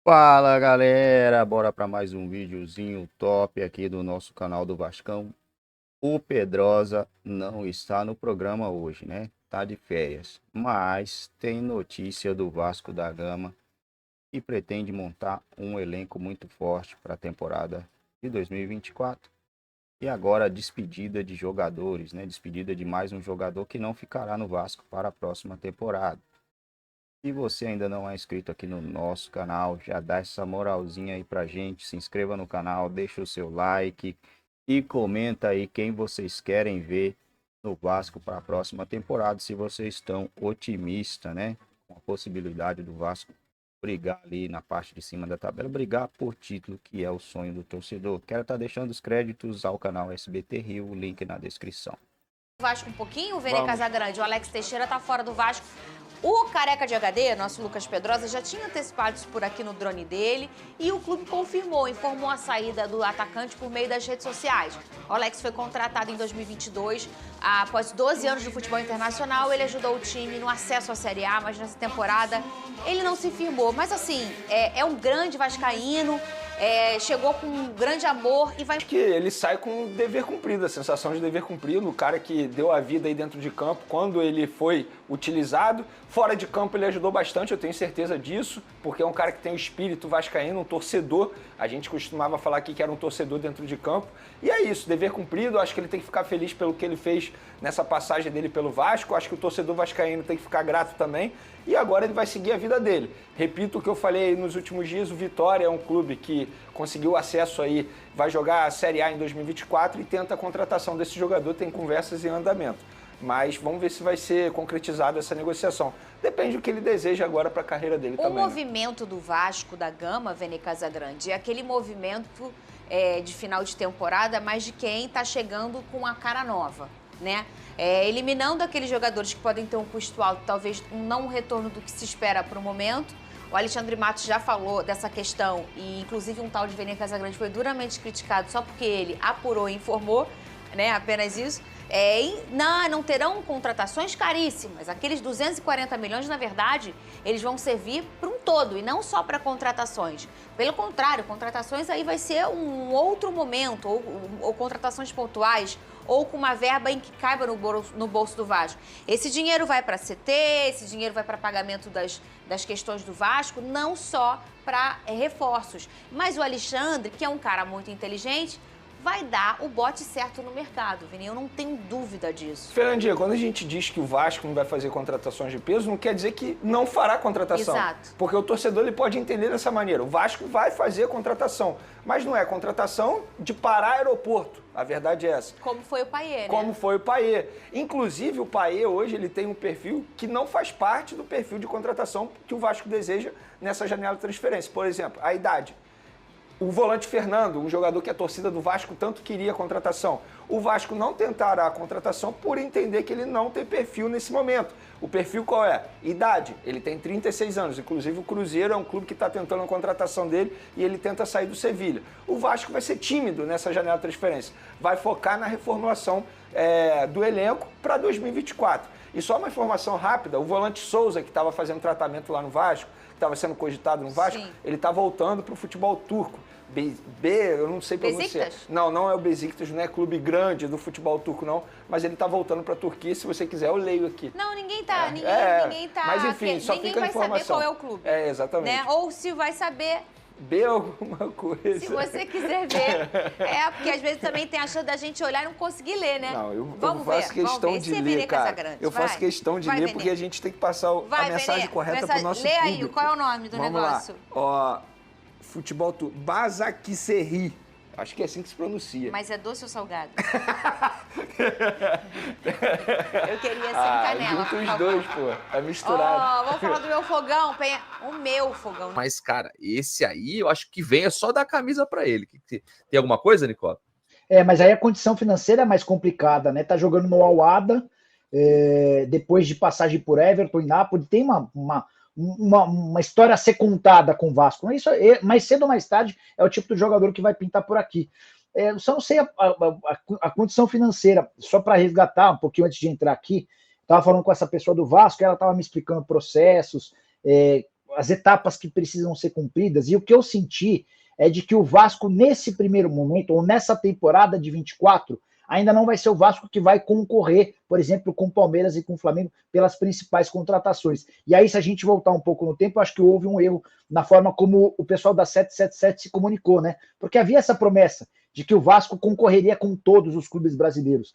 Fala galera, bora para mais um videozinho top aqui do nosso canal do Vascão. O Pedrosa não está no programa hoje, né? Tá de férias, mas tem notícia do Vasco da Gama que pretende montar um elenco muito forte para a temporada de 2024. E agora a despedida de jogadores, né? Despedida de mais um jogador que não ficará no Vasco para a próxima temporada. Se você ainda não é inscrito aqui no nosso canal, já dá essa moralzinha aí pra gente, se inscreva no canal, deixa o seu like e comenta aí quem vocês querem ver no Vasco para a próxima temporada, se vocês estão otimistas, né? Com a possibilidade do Vasco brigar ali na parte de cima da tabela, brigar por título, que é o sonho do torcedor. Quero estar deixando os créditos ao canal SBT Rio, o link na descrição. Vasco um pouquinho, o Vene Vamos. Casagrande, o Alex Teixeira tá fora do Vasco. O Careca de HD, nosso Lucas Pedrosa, já tinha antecipado isso por aqui no drone dele e o clube confirmou, informou a saída do atacante por meio das redes sociais. O Alex foi contratado em 2022, após 12 anos de futebol internacional, ele ajudou o time no acesso à Série A, mas nessa temporada ele não se firmou. Mas assim, é um grande vascaíno, chegou com um grande amor e vai... Acho que ele sai com dever cumprido, a sensação de dever cumprido, o cara que deu a vida aí dentro de campo quando ele foi utilizado. Fora de campo ele ajudou bastante, eu tenho certeza disso, porque é um cara que tem o espírito vascaíno, um torcedor. A gente costumava falar aqui que era um torcedor dentro de campo. E é isso, dever cumprido, acho que ele tem que ficar feliz pelo que ele fez nessa passagem dele pelo Vasco. Acho que o torcedor vascaíno tem que ficar grato também. E agora ele vai seguir a vida dele. Repito o que eu falei nos últimos dias, o Vitória é um clube que conseguiu acesso aí, vai jogar a Série A em 2024 e tenta a contratação desse jogador, tem conversas em andamento. Mas vamos ver se vai ser concretizada essa negociação. Depende do que ele deseja agora para a carreira dele também. O movimento do Vasco da Gama, Vene Casagrande, é aquele movimento de final de temporada, mas de quem está chegando com a cara nova, né? Eliminando aqueles jogadores que podem ter um custo alto, talvez não um retorno do que se espera para o momento. O Alexandre Matos já falou dessa questão e, inclusive, um tal de Vene Casagrande foi duramente criticado só porque ele apurou e informou, né? Apenas isso. Não terão contratações caríssimas. Aqueles 240 milhões, na verdade, eles vão servir para um todo e não só para contratações. Pelo contrário, contratações aí vai ser um outro momento, ou contratações pontuais, ou com uma verba em que caiba no bolso do Vasco. Esse dinheiro vai para CT, esse dinheiro vai para pagamento das questões do Vasco, não só para reforços. Mas o Alexandre, que é um cara muito inteligente, vai dar o bote certo no mercado, Vini. Eu não tenho dúvida disso. Fernandinha, quando a gente diz que o Vasco não vai fazer contratações de peso, não quer dizer que não fará contratação. Exato. Porque o torcedor ele pode entender dessa maneira. O Vasco vai fazer contratação, mas não é contratação de parar aeroporto. A verdade é essa. Como foi o Payet, né? Como foi o Payet. Inclusive, o Payet hoje ele tem um perfil que não faz parte do perfil de contratação que o Vasco deseja nessa janela de transferência. Por exemplo, a idade. O volante Fernando, um jogador que a torcida do Vasco tanto queria a contratação. O Vasco não tentará a contratação por entender que ele não tem perfil nesse momento. O perfil qual é? Idade. Ele tem 36 anos. Inclusive o Cruzeiro é um clube que está tentando a contratação dele e ele tenta sair do Sevilha. O Vasco vai ser tímido nessa janela de transferência. Vai focar na reformulação do elenco para 2024. E só uma informação rápida, o volante Souza, que estava fazendo tratamento lá no Vasco, que estava sendo cogitado no Vasco, Sim. ele está voltando para o futebol turco. Eu não sei pronunciar. Besiktas? Não é o Besiktas, não é clube grande do futebol turco, não. Mas ele está voltando para a Turquia. Se você quiser, eu leio aqui. Não, ninguém tá. Ninguém tá. Mas enfim, só ninguém fica a vai informação. saber qual é o clube. Exatamente. Né? Ou se vai saber. B alguma coisa. Se você quiser ver. Porque às vezes também tem a chance da gente olhar e não conseguir ler, né? Não, eu Vamos faço ver, questão vamos ver. de Você ler, Vene cara. Casagrande, Eu faço questão de ler porque a gente tem que passar a mensagem correta para o nosso Lê público. aí, qual é o nome do Vamos negócio? Lá. Ó, futebol turco. Basaksehir. Acho que é assim que se pronuncia. Mas é doce ou salgado? Eu queria sem canela. Junta por os favor. dois, pô. É misturado. Vamos falar do meu fogão, Penha. O meu fogão. Mas, cara, esse aí eu acho que vem é só dar a camisa pra ele. Tem alguma coisa, Nicola? Mas aí a condição financeira é mais complicada, né? Tá jogando no Al-Ahda, depois de passagem por Everton e Napoli, tem uma história a ser contada com o Vasco. Isso, mais cedo ou mais tarde, é o tipo de jogador que vai pintar por aqui. Só não sei a condição financeira, só para resgatar um pouquinho antes de entrar aqui, estava falando com essa pessoa do Vasco, ela estava me explicando processos, as etapas que precisam ser cumpridas, e o que eu senti é de que o Vasco, nesse primeiro momento, ou nessa temporada de 24, ainda não vai ser o Vasco que vai concorrer, por exemplo, com o Palmeiras e com o Flamengo pelas principais contratações. E aí, se a gente voltar um pouco no tempo, acho que houve um erro na forma como o pessoal da 777 se comunicou, né? Porque havia essa promessa de que o Vasco concorreria com todos os clubes brasileiros.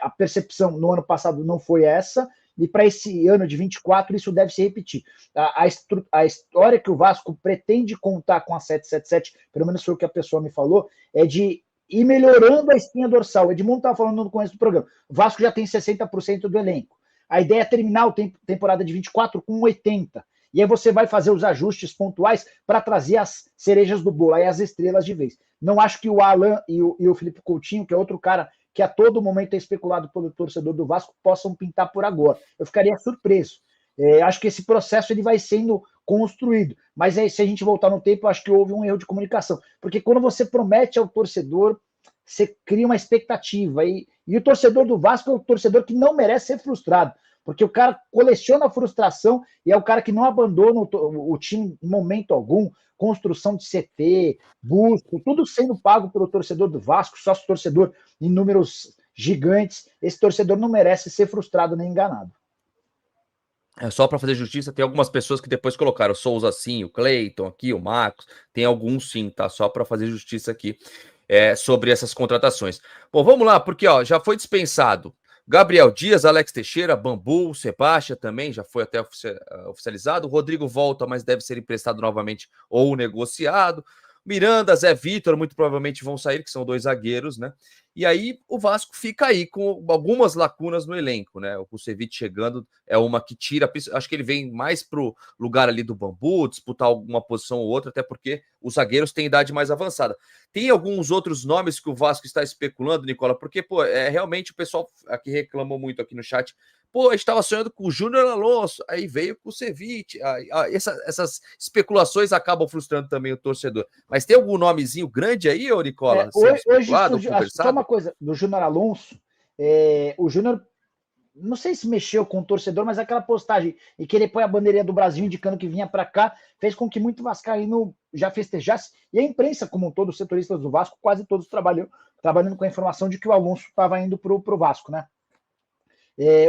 A percepção no ano passado não foi essa, e para esse ano de 24 isso deve se repetir. A história que o Vasco pretende contar com a 777, pelo menos foi o que a pessoa me falou, é de ir melhorando a espinha dorsal. O Edmundo estava falando no começo do programa. O Vasco já tem 60% do elenco. A ideia é terminar a temporada de 24 com 80%. E aí você vai fazer os ajustes pontuais para trazer as cerejas do bolo, aí as estrelas de vez. Não acho que o Alan e o Felipe Coutinho, que é outro cara que a todo momento é especulado pelo torcedor do Vasco, possam pintar por agora. Eu ficaria surpreso. Acho que esse processo ele vai sendo construído. Mas aí, se a gente voltar no tempo, acho que houve um erro de comunicação. Porque quando você promete ao torcedor, você cria uma expectativa. E o torcedor do Vasco é o torcedor que não merece ser frustrado. Porque o cara coleciona a frustração e é o cara que não abandona o time em momento algum. Construção de CT, busca, tudo sendo pago pelo torcedor do Vasco, sócio torcedor em números gigantes. Esse torcedor não merece ser frustrado nem enganado. Só para fazer justiça, tem algumas pessoas que depois colocaram o Souza sim, o Cleiton aqui, o Marcos, tem alguns sim, tá? Só para fazer justiça aqui sobre essas contratações. Bom, vamos lá, porque já foi dispensado Gabriel Dias, Alex Teixeira, Bambu, Sebastião também, já foi até oficializado. O Rodrigo volta, mas deve ser emprestado novamente ou negociado. Miranda, Zé Vitor, muito provavelmente vão sair, que são 2 zagueiros, né? E aí o Vasco fica aí com algumas lacunas no elenco, né? O Kusevich chegando é uma que tira, acho que ele vem mais pro lugar ali do Bambu, disputar alguma posição ou outra, até porque os zagueiros têm idade mais avançada. Tem alguns outros nomes que o Vasco está especulando, Nicola, porque, pô, realmente o pessoal aqui reclamou muito aqui no chat. Pô, a gente estava sonhando com o Júnior Alonso, aí veio com o Kusevich. Essas especulações acabam frustrando também o torcedor. Mas tem algum nomezinho grande aí, ô Nicola? Hoje surgiu, só uma coisa, do Júnior Alonso, o Júnior, não sei se mexeu com o torcedor, mas aquela postagem em que ele põe a bandeirinha do Brasil indicando que vinha para cá, fez com que muito vascaíno já festejasse, e a imprensa, como um todo, os setoristas do Vasco, quase todos trabalhando com a informação de que o Alonso estava indo para o Vasco, né?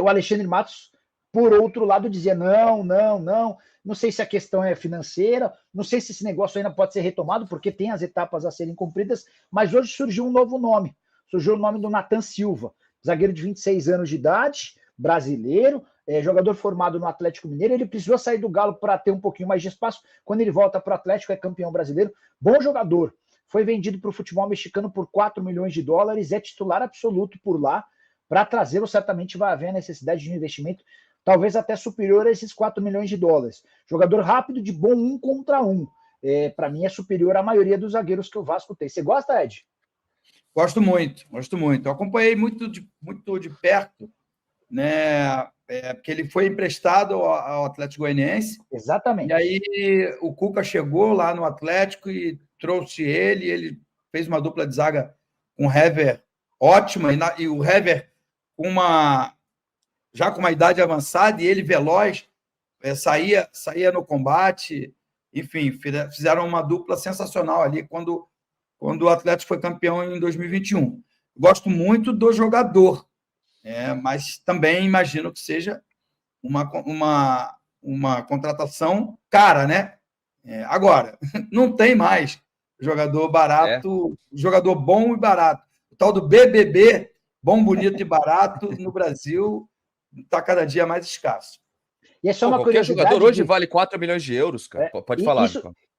O Alexandre Matos, por outro lado, dizia não sei se a questão é financeira, não sei se esse negócio ainda pode ser retomado, porque tem as etapas a serem cumpridas, mas hoje surgiu um novo nome, surgiu o nome do Nathan Silva, zagueiro de 26 anos de idade, brasileiro, jogador formado no Atlético Mineiro. Ele precisou sair do Galo para ter um pouquinho mais de espaço. Quando ele volta para o Atlético, é campeão brasileiro, bom jogador, foi vendido para o futebol mexicano por 4 milhões de dólares, é titular absoluto por lá. Para trazê-lo, certamente vai haver a necessidade de um investimento talvez até superior a esses 4 milhões de dólares. Jogador rápido, de bom 1 contra 1. Para mim é superior à maioria dos zagueiros que o Vasco tem. Você gosta, Ed? Gosto muito. Eu acompanhei muito de perto, né? Porque ele foi emprestado ao Atlético Goianiense. Exatamente. E aí o Cuca chegou lá no Atlético e trouxe ele fez uma dupla de zaga com o Hever ótima, e o Hever já com uma idade avançada, e ele veloz, saía no combate, enfim, fizeram uma dupla sensacional ali quando o Atlético foi campeão em 2021. Gosto muito do jogador, mas também imagino que seja uma contratação cara, né? Agora, não tem mais jogador barato, jogador bom e barato. O tal do BBB, bom, bonito e barato, no Brasil está cada dia mais escasso. E é só uma qualquer jogador hoje vale 4 milhões de euros, cara. Pode falar.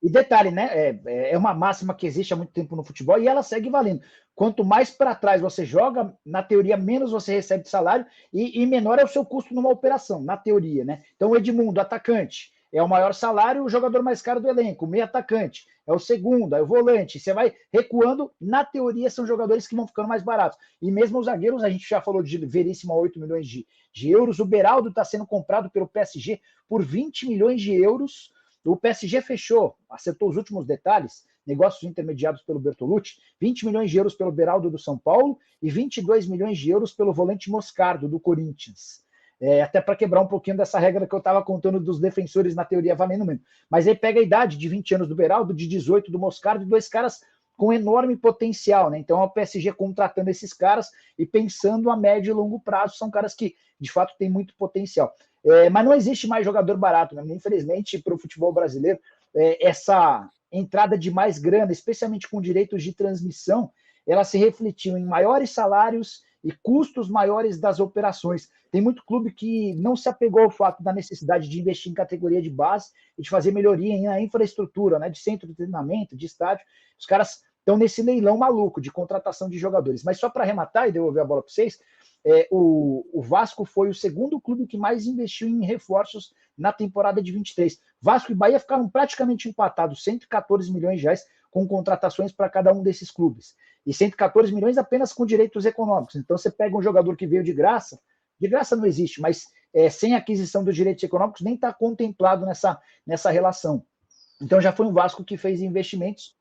E detalhe, né? É uma máxima que existe há muito tempo no futebol e ela segue valendo. Quanto mais para trás você joga, na teoria, menos você recebe de salário e menor é o seu custo numa operação, na teoria, né? Então, o Edmundo, atacante, é o maior salário, o jogador mais caro do elenco. O meio atacante é o segundo, é o volante. Você vai recuando, na teoria, são jogadores que vão ficando mais baratos. E mesmo os zagueiros, a gente já falou de Veríssimo a 8 milhões de euros. O Beraldo está sendo comprado pelo PSG por 20 milhões de euros. O PSG fechou, acertou os últimos detalhes, negócios intermediados pelo Bertolucci, 20 milhões de euros pelo Beraldo do São Paulo e 22 milhões de euros pelo volante Moscardo, do Corinthians. até para quebrar um pouquinho dessa regra que eu estava contando dos defensores na teoria valendo mesmo. Mas aí pega a idade de 20 anos do Beraldo, de 18 do Moscardo, dois caras com enorme potencial, né? Então, a PSG contratando esses caras e pensando a médio e longo prazo, são caras que, de fato, têm muito potencial. Mas não existe mais jogador barato, né? Infelizmente, para o futebol brasileiro, essa entrada de mais grana, especialmente com direitos de transmissão, ela se refletiu em maiores salários e custos maiores das operações. Tem muito clube que não se apegou ao fato da necessidade de investir em categoria de base e de fazer melhoria na infraestrutura, né, de centro de treinamento, de estádio. Os caras estão nesse leilão maluco de contratação de jogadores. Mas só para arrematar e devolver a bola para vocês, o Vasco foi o segundo clube que mais investiu em reforços na temporada de 23. Vasco e Bahia ficaram praticamente empatados, 114 milhões de reais com contratações para cada um desses clubes. E 114 milhões apenas com direitos econômicos. Então você pega um jogador que veio de graça não existe, mas sem aquisição dos direitos econômicos nem está contemplado nessa relação. Então já foi um Vasco que fez investimentos,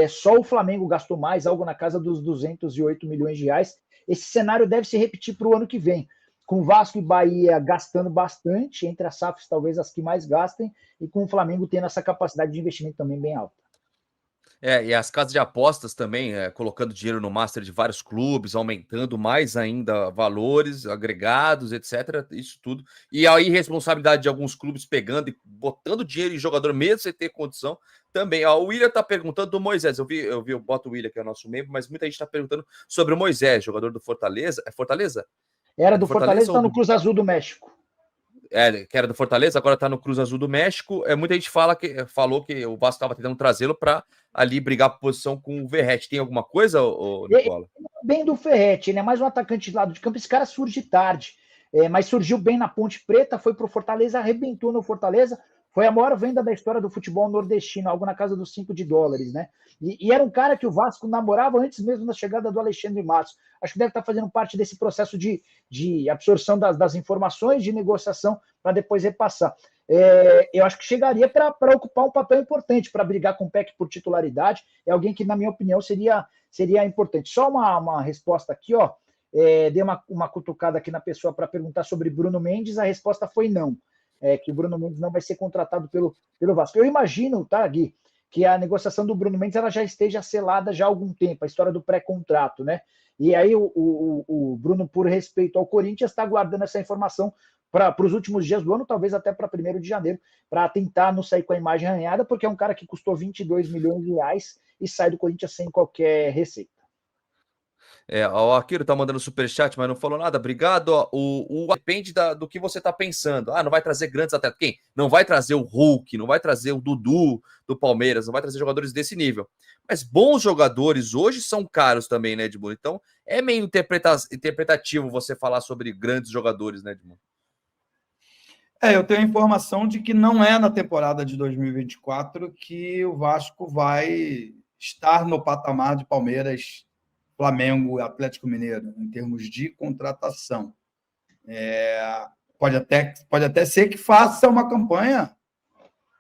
só o Flamengo gastou mais, algo na casa dos 208 milhões de reais. Esse cenário deve se repetir para o ano que vem, com Vasco e Bahia gastando bastante, entre as SAFs talvez as que mais gastem, e com o Flamengo tendo essa capacidade de investimento também bem alta. E as casas de apostas também, colocando dinheiro no Master de vários clubes, aumentando mais ainda valores agregados, etc. Isso tudo. E a irresponsabilidade de alguns clubes pegando e botando dinheiro em jogador mesmo sem ter condição também. O William tá perguntando do Moisés. Eu boto o William, que é o nosso membro, mas muita gente está perguntando sobre o Moisés, jogador do Fortaleza. É Fortaleza? Era do Fortaleza, está no Cruz Azul do México. Que era do Fortaleza, agora está no Cruz Azul do México. Muita gente falou que o Vasco estava tentando trazê-lo para ali brigar por posição com o Verratti. Tem alguma coisa, Nicola? Bem do Ferretti, ele é mais um atacante de lado de campo. Esse cara surge tarde, mas surgiu bem na Ponte Preta, foi para o Fortaleza, arrebentou no Fortaleza. Foi a maior venda da história do futebol nordestino, algo na casa dos $5, né? E era um cara que o Vasco namorava antes mesmo da chegada do Alexandre Matos. Acho que deve estar fazendo parte desse processo de absorção das informações, de negociação, para depois repassar. Eu acho que chegaria para ocupar um papel importante, para brigar com o PEC por titularidade. É alguém que, na minha opinião, seria importante. Só uma resposta aqui, ó. Dei uma cutucada aqui na pessoa para perguntar sobre Bruno Mendes, a resposta foi não. Que o Bruno Mendes não vai ser contratado pelo Vasco. Eu imagino, tá, Gui, que a negociação do Bruno Mendes ela já esteja selada já há algum tempo, a história do pré-contrato, né? E aí o Bruno, por respeito ao Corinthians, está guardando essa informação para os últimos dias do ano, talvez até para 1º de janeiro, para tentar não sair com a imagem arranhada, porque é um cara que custou 22 milhões de reais e sai do Corinthians sem qualquer receita. O Akiro tá mandando superchat, mas não falou nada. Obrigado. Depende do que você tá pensando. Não vai trazer grandes atletas. Quem? Não vai trazer o Hulk, não vai trazer o Dudu do Palmeiras, não vai trazer jogadores desse nível. Mas bons jogadores hoje são caros também, né, Edmundo? Então é meio interpretativo você falar sobre grandes jogadores, né, Edmundo? Eu tenho a informação de que não é na temporada de 2024 que o Vasco vai estar no patamar de Palmeiras, Flamengo e Atlético Mineiro, em termos de contratação. Pode até ser que faça uma campanha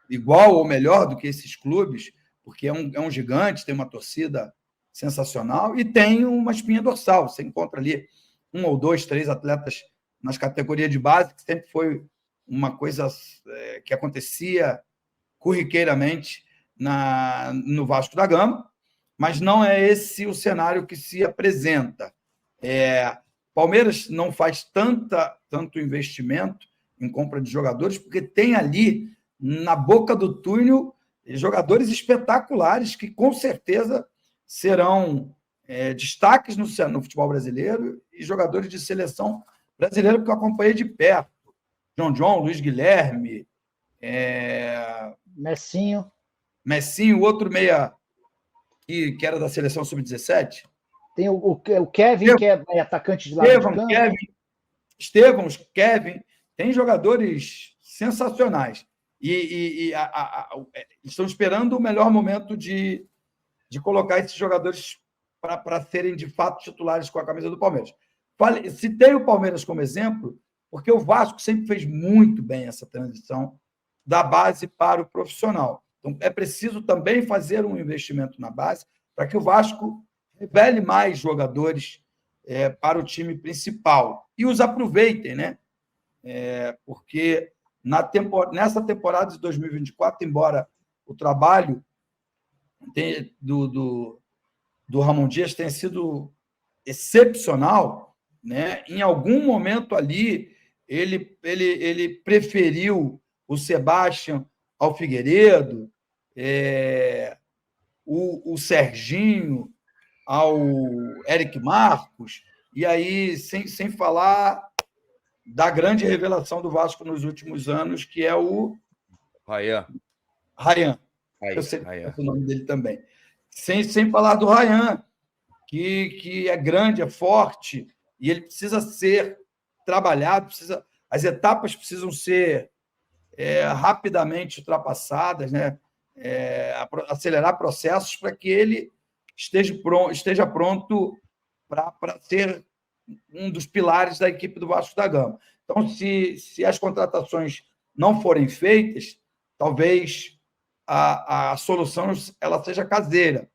igual ou melhor do que esses clubes, porque é um gigante, tem uma torcida sensacional e tem uma espinha dorsal. Você encontra ali 1 ou 2, 3 atletas nas categorias de base, que sempre foi uma coisa que acontecia corriqueiramente no Vasco da Gama, mas não é esse o cenário que se apresenta. Palmeiras não faz tanto investimento em compra de jogadores, porque tem ali, na boca do túnel, jogadores espetaculares que, com certeza, serão destaques no futebol brasileiro e jogadores de seleção brasileira, porque eu acompanhei de perto. John, Luiz Guilherme, Messinho, outro meia que era da seleção sub-17. Tem o Kevin, que é atacante de lado de campo. Kevin. Tem jogadores sensacionais. E estão esperando o melhor momento de colocar esses jogadores para serem, de fato, titulares com a camisa do Palmeiras. Citei o Palmeiras como exemplo, porque o Vasco sempre fez muito bem essa transição da base para o profissional. Então, é preciso também fazer um investimento na base para que o Vasco revele mais jogadores para o time principal e os aproveitem, né? porque nessa temporada de 2024, embora o trabalho do Ramon Dias tenha sido excepcional, né? Em algum momento ali ele preferiu o Sebastião ao Figueiredo, o Serginho ao Eric Marcos, e aí sem falar da grande revelação do Vasco nos últimos anos, que é o Rayan. Eu sei o nome dele também. Sem falar do Rayan, que é grande, é forte, e ele precisa ser trabalhado, as etapas precisam ser rapidamente ultrapassadas, né? Acelerar processos para que ele esteja pronto para ser um dos pilares da equipe do Vasco da Gama. Então, se as contratações não forem feitas, talvez a solução ela seja caseira.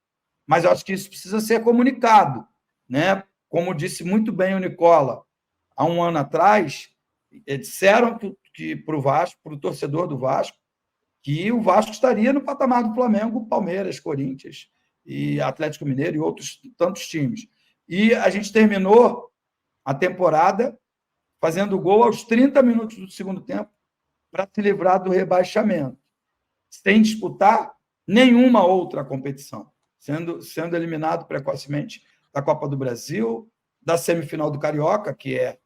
Mas eu acho que isso precisa ser comunicado, né? Como disse muito bem o Nicola, há um ano atrás, disseram que para o Vasco, para o torcedor do Vasco, que o Vasco estaria no patamar do Flamengo, Palmeiras, Corinthians e Atlético Mineiro e outros tantos times. E a gente terminou a temporada fazendo gol aos 30 minutos do segundo tempo para se livrar do rebaixamento, sem disputar nenhuma outra competição, sendo eliminado precocemente da Copa do Brasil, da semifinal do Carioca, que é...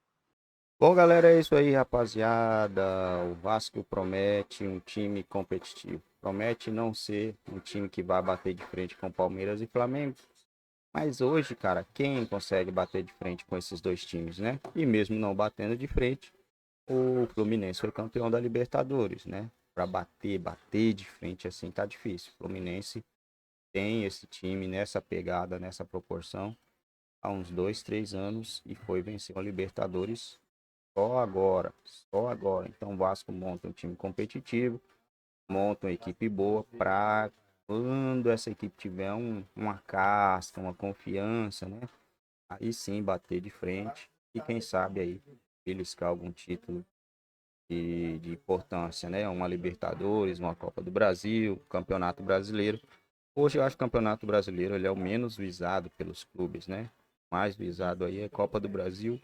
Bom, galera, é isso aí, rapaziada. O Vasco promete um time competitivo. Promete não ser um time que vai bater de frente com Palmeiras e Flamengo. Mas hoje, cara, quem consegue bater de frente com esses dois times, né? E mesmo não batendo de frente, o Fluminense foi campeão da Libertadores, né? Para bater de frente assim tá difícil. O Fluminense tem esse time nessa pegada, nessa proporção há uns 2, 3 anos e foi vencer a Libertadores só agora. Então o Vasco monta um time competitivo, monta uma equipe boa para quando essa equipe tiver uma casca, uma confiança, né? Aí sim bater de frente e quem sabe aí beliscar algum título de importância, né? Uma Libertadores, uma Copa do Brasil, Campeonato Brasileiro. Hoje eu acho que o Campeonato Brasileiro ele é o menos visado pelos clubes, né? Mais visado aí é Copa do Brasil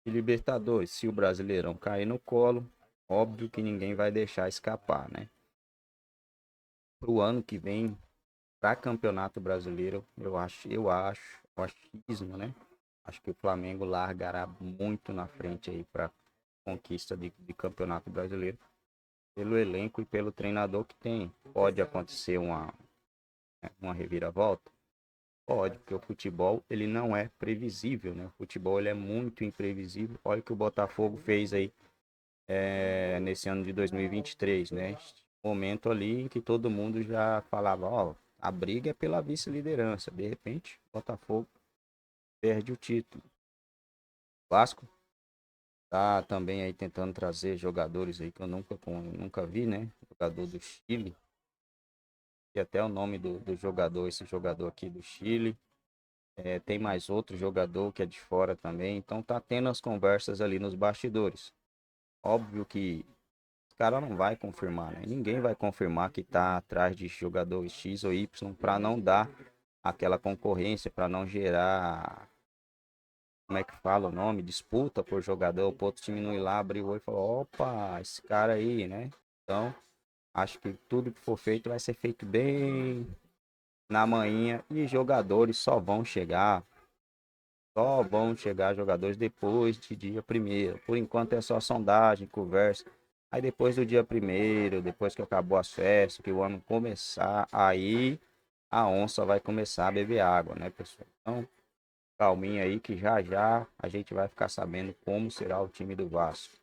e Libertadores. Se o Brasileirão cair no colo, óbvio que ninguém vai deixar escapar, né? Pro ano que vem, para Campeonato Brasileiro, eu acho achismo, né? Acho que o Flamengo largará muito na frente aí para conquista de Campeonato Brasileiro, pelo elenco e pelo treinador que tem. Pode acontecer uma reviravolta? Pode, porque o futebol ele não é previsível, né? O futebol ele é muito imprevisível. Olha o que o Botafogo fez aí nesse ano de 2023, né? Momento ali em que todo mundo já falava, ó, a briga é pela vice-liderança. De repente, o Botafogo perde o título. O Vasco tá também aí tentando trazer jogadores aí que eu nunca vi, né? Jogador do Chile. E até o nome do jogador, esse jogador aqui do Chile. Tem mais outro jogador que é de fora também. Então tá tendo as conversas ali nos bastidores. Óbvio que o cara não vai confirmar, né? Ninguém vai confirmar que tá atrás de jogador X ou Y para não dar aquela concorrência, para não gerar, como é que fala o nome? Disputa por jogador, o outro time não ir lá, abrir o olho e falar, opa, esse cara aí, né? Então, acho que tudo que for feito vai ser feito bem na manhinha e jogadores só vão chegar jogadores depois de dia 1º. Por enquanto é só sondagem, conversa. Aí depois do dia 1º, depois que acabou as festas, que o ano começar, aí a onça vai começar a beber água, né, pessoal? Então, calminha aí que já a gente vai ficar sabendo como será o time do Vasco.